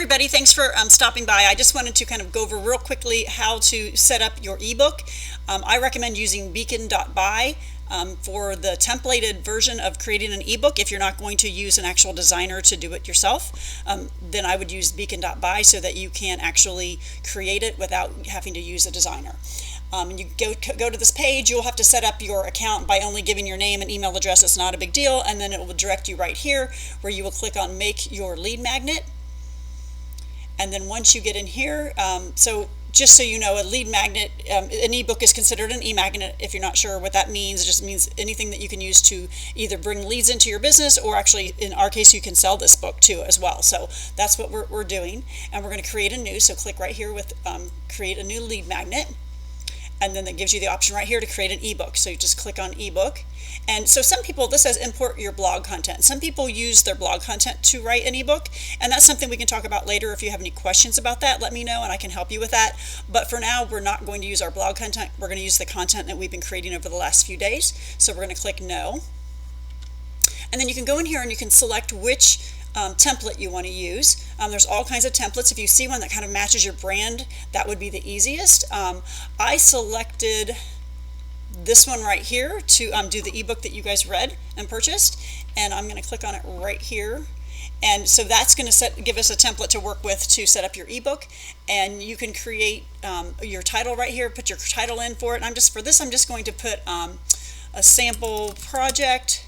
everybody, thanks for stopping by. I just wanted to kind of go over real quickly how to set up your ebook. I recommend using Beacon.by for the templated version of creating an ebook. If you're not going to use an actual designer to do it yourself, then I would use Beacon.by so that you can actually create it without having to use a designer. And you go to this page, you'll have to set up your account by only giving your name and email address. It's not a big deal, and then it will direct you right here where you will click on Make Your Lead Magnet. And then once you get in here, so just so you know, a lead magnet, an ebook is considered an e-magnet. If you're not sure what that means, it just means anything that you can use to either bring leads into your business, or actually in our case you can sell this book too as well. So that's what we're doing, and we're going to create a new, so click right here with create a new lead magnet. And then that gives you the option right here to create an ebook. So you just click on ebook. And so some people, this says import your blog content. Some people use their blog content to write an ebook, and that's something we can talk about later. If you have any questions about that, let me know and I can help you with that. But for now, we're not going to use our blog content. We're going to use the content that we've been creating over the last few days. So we're going to click no. And then you can go in here and you can select which template you want to use. There's all kinds of templates. If you see one that kind of matches your brand, that would be the easiest. I selected this one right here to do the ebook that you guys read and purchased, and I'm going to click on it right here. And so that's going to give us a template to work with to set up your ebook. And you can create your title right here, put your title in for it. And for this I'm just going to put a sample project,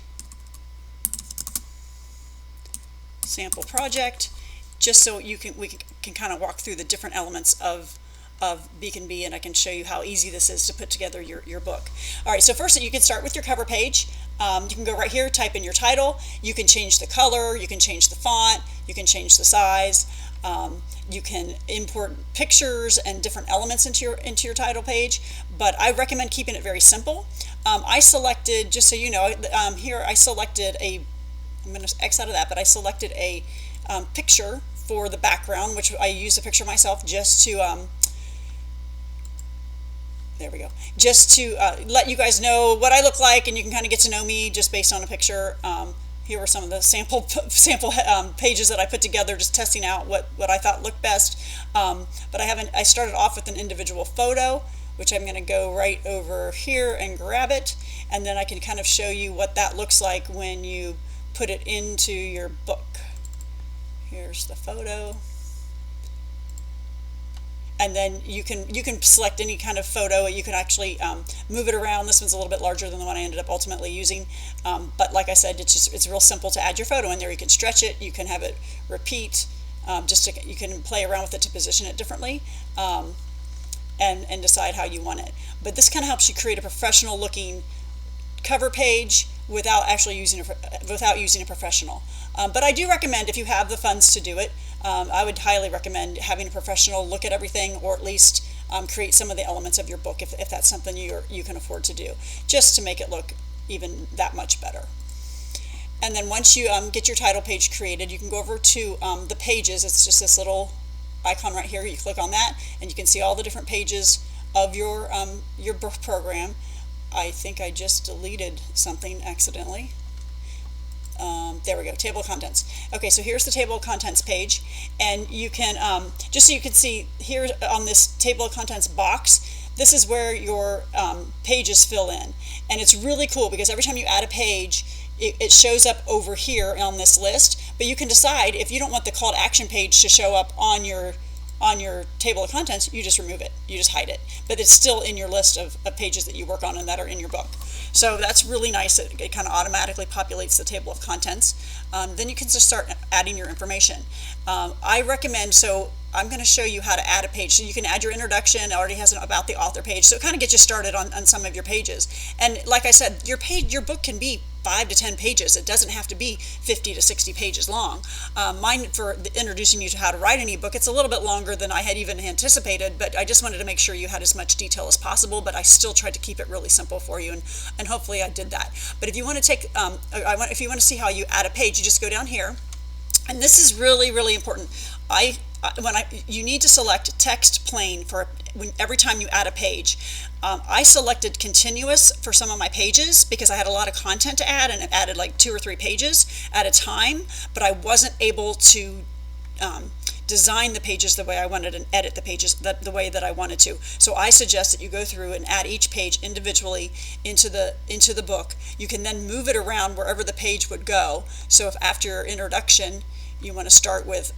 just so we can kind of walk through the different elements of Beacon.by, and I can show you how easy this is to put together your book. All right, so first you can start with your cover page. You can go right here, type in your title. You can change the color, you can change the font, you can change the size. You can import pictures and different elements into your title page, but I recommend keeping it very simple. I selected, just so you know, here I selected I'm going to X out of that, but I selected a picture for the background, which I used a picture myself just to there we go, just to let you guys know what I look like, and you can kind of get to know me just based on a picture. Here are some of the sample pages that I put together, just testing out what I thought looked best. But I started off with an individual photo, which I'm going to go right over here and grab it, and then I can kind of show you what that looks like when you put it into your book. Here's the photo. And then you can select any kind of photo. You can actually move it around. This one's a little bit larger than the one I ended up ultimately using. But like I said, it's real simple to add your photo in there. You can stretch it. You can have it repeat. You can play around with it to position it differently, and decide how you want it. But this kind of helps you create a professional looking cover page without using a professional. But I do recommend, if you have the funds to do it, I would highly recommend having a professional look at everything, or at least create some of the elements of your book if that's something you can afford to do, just to make it look even that much better. And then once you get your title page created, you can go over to the pages. It's just this little icon right here. You click on that and you can see all the different pages of your book program. I think I just deleted something accidentally. There we go, table of contents. Okay, so here's the table of contents page, and you can, just so you can see here on this table of contents box, this is where your pages fill in. And it's really cool because every time you add a page, it shows up over here on this list, but you can decide if you don't want the call to action page to show up on your table of contents, you just remove it, you just hide it, but it's still in your list of pages that you work on and that are in your book. So that's really nice. It kind of automatically populates the table of contents. Then you can just start adding your information. I recommend, so I'm going to show you how to add a page. So you can add your introduction. It already has an about the author page, so it kind of gets you started on some of your pages. And like I said, your book can be 5 to 10 pages. It doesn't have to be 50 to 60 pages long. Mine, for introducing you to how to write an ebook, it's a little bit longer than I had even anticipated, but I just wanted to make sure you had as much detail as possible, but I still tried to keep it really simple for you, and hopefully I did that. But if you want to if you want to see how you add a page, you just go down here, and this is really, really important. You need to select text plain every time you add a page. I selected continuous for some of my pages because I had a lot of content to add, and it added like 2 or 3 pages at a time, but I wasn't able to design the pages the way I wanted and edit the pages the way that I wanted to. So I suggest that you go through and add each page individually into the book. You can then move it around wherever the page would go. So if after your introduction you want to start with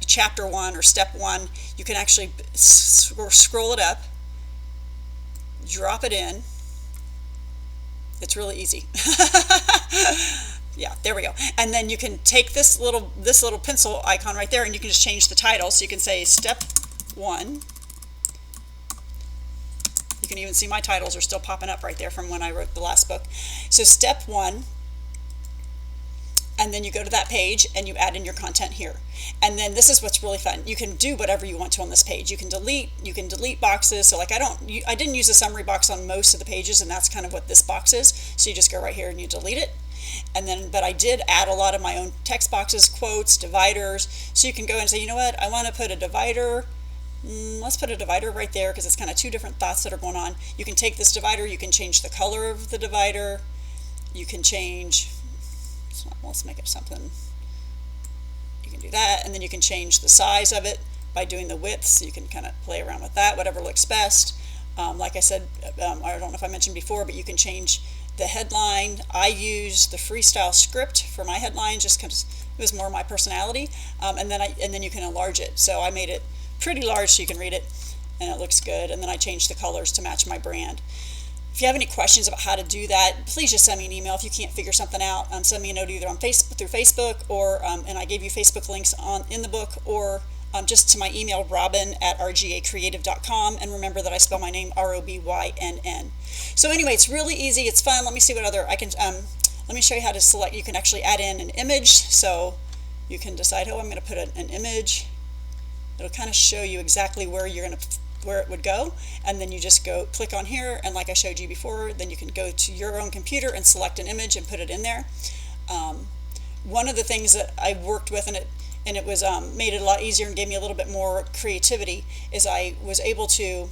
chapter 1 or step 1, you can actually scroll it up, drop it in. It's really easy. Yeah, there we go. And then you can take this little pencil icon right there, and you can just change the title. So you can say step 1. You can even see my titles are still popping up right there from when I wrote the last book. So step 1, and then you go to that page and you add in your content here. And then this is what's really fun. You can do whatever you want to on this page. You can delete boxes. So like I didn't use a summary box on most of the pages, and that's kind of what this box is. So you just go right here and you delete it. And then, but I did add a lot of my own text boxes, quotes, dividers. So you can go and say, you know what, I want to put a divider. Let's put a divider right there because it's kind of two different thoughts that are going on. You can take this divider, you can change the color of the divider. You can change, let's make it something. You can do that, and then you can change the size of it by doing the width. So you can kind of play around with that, whatever looks best. Like I said, I don't know if I mentioned before, but you can change the headline. I used the freestyle script for my headline just because it was more my personality, and then you can enlarge it. So I made it pretty large so you can read it, and it looks good. And then I changed the colors to match my brand. If you have any questions about how to do that, please just send me an email. If you can't figure something out, send me a note either on through Facebook, or and I gave you Facebook links in the book, or just to my email, Robynn@rgacreative.com. And remember that I spell my name Robynn. So anyway, it's really easy. It's fun. Let me see what other I can. Let me show you how to select. You can actually add in an image. So you can decide, oh, I'm going to put an image. It'll kind of show you exactly where it would go, and then you just go click on here, and like I showed you before, then you can go to your own computer and select an image and put it in there. One of the things that I worked with, and it was made it a lot easier and gave me a little bit more creativity, is I was able to,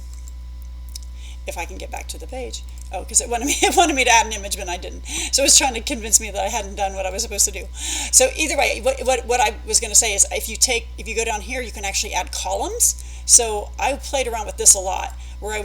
if I can get back to the page, because it wanted me to add an image, but I didn't. So it was trying to convince me that I hadn't done what I was supposed to do. So either way, what I was going to say is if you go down here, you can actually add columns. So I played around with this a lot, where I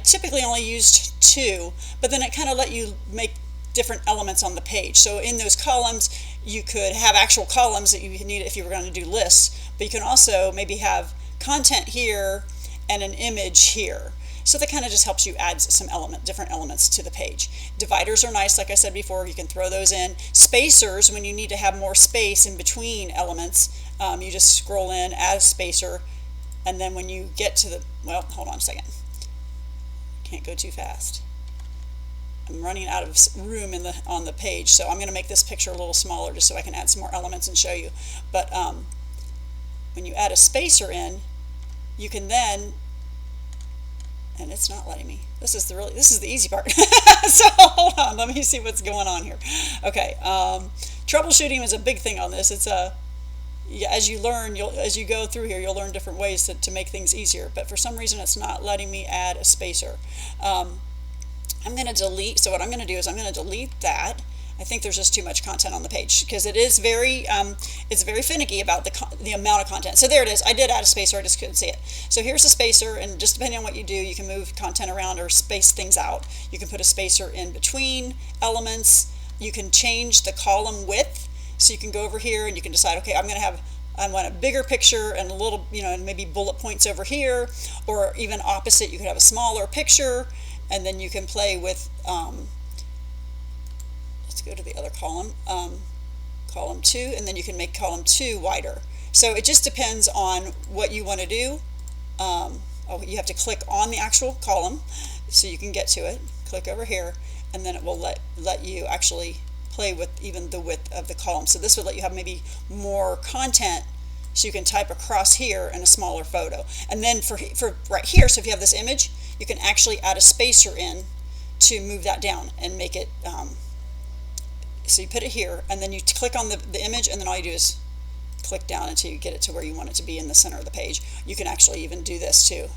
typically only used 2, but then it kind of let you make different elements on the page. So in those columns, you could have actual columns that you need if you were going to do lists, but you can also maybe have content here and an image here. So that kind of just helps you add some different elements to the page. Dividers are nice, like I said before, you can throw those in. Spacers, when you need to have more space in between elements, you just scroll in, add a spacer, and then when you get to hold on a second. Can't go too fast. I'm running out of room on the page, so I'm going to make this picture a little smaller just so I can add some more elements and show you. But when you add a spacer in, you can then, and it's not letting me. This is the easy part. So hold on, let me see what's going on here. Okay, troubleshooting is a big thing on this. It's as you learn, as you go through here, you'll learn different ways to make things easier. But for some reason, it's not letting me add a spacer. I'm going to delete. So what I'm going to do is I'm going to delete that. I think there's just too much content on the page because it is it's very finicky about the amount of content. So there it is. I did add a spacer. I just couldn't see it. So here's a spacer, and just depending on what you do, you can move content around or space things out. You can put a spacer in between elements. You can change the column width. So you can go over here and you can decide, okay, I want a bigger picture and a little, and maybe bullet points over here, or even opposite, you could have a smaller picture, and then you can play with, let's go to the other column, column 2, and then you can make column 2 wider. So it just depends on what you want to do. You have to click on the actual column so you can get to it. Click over here, and then it will let you actually play with even the width of the column. So this would let you have maybe more content, so you can type across here in a smaller photo. And then for right here, so if you have this image, you can actually add a spacer in to move that down and make it, so you put it here, and then you click on the image, and then all you do is click down until you get it to where you want it to be in the center of the page. You can actually even do this too.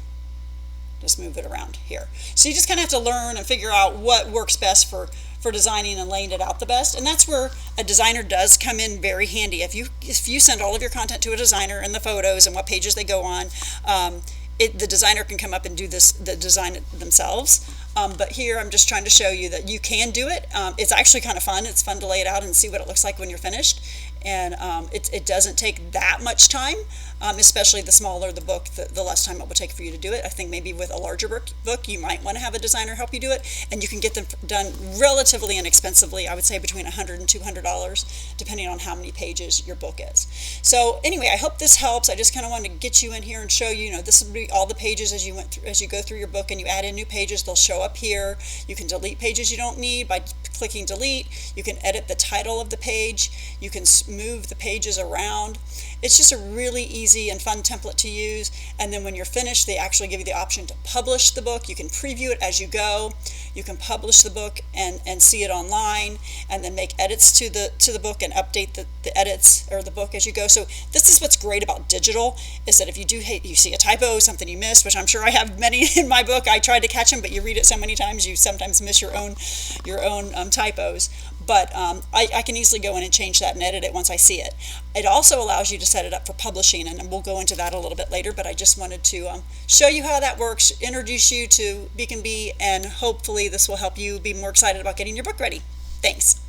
Just move it around here. So you just kind of have to learn and figure out what works best for for designing and laying it out the best. And that's where a designer does come in very handy. If you send all of your content to a designer and the photos and what pages they go on, the designer can come up and do the design themselves. But here I'm just trying to show you that you can do it. It's actually kind of fun. It's fun to lay it out and see what it looks like when you're finished. And it doesn't take that much time, especially the smaller the book, the less time it will take for you to do it. I think maybe with a larger book, you might want to have a designer help you do it, and you can get them done relatively inexpensively. I would say between $100 and $200, depending on how many pages your book is. So anyway, I hope this helps. I just kind of wanted to get you in here and show you, this would be all the pages as you go through your book, and you add in new pages. They'll show up here. You can delete pages you don't need by clicking delete. You can edit the title of the page. You can move the pages around. It's just a really easy and fun template to use. And then when you're finished, they actually give you the option to publish the book. You can preview it as you go. You can publish the book and see it online, and then make edits to the book and update the edits or the book as you go. So this is what's great about digital, is that if you see a typo, something you missed, which I'm sure I have many in my book. I tried to catch them, but you read it so many times, you sometimes miss your own typos. But I can easily go in and change that and edit it once I see it. It also allows you to set it up for publishing, and we'll go into that a little bit later, but I just wanted to show you how that works, introduce you to Beacon.by, and hopefully this will help you be more excited about getting your book ready. Thanks.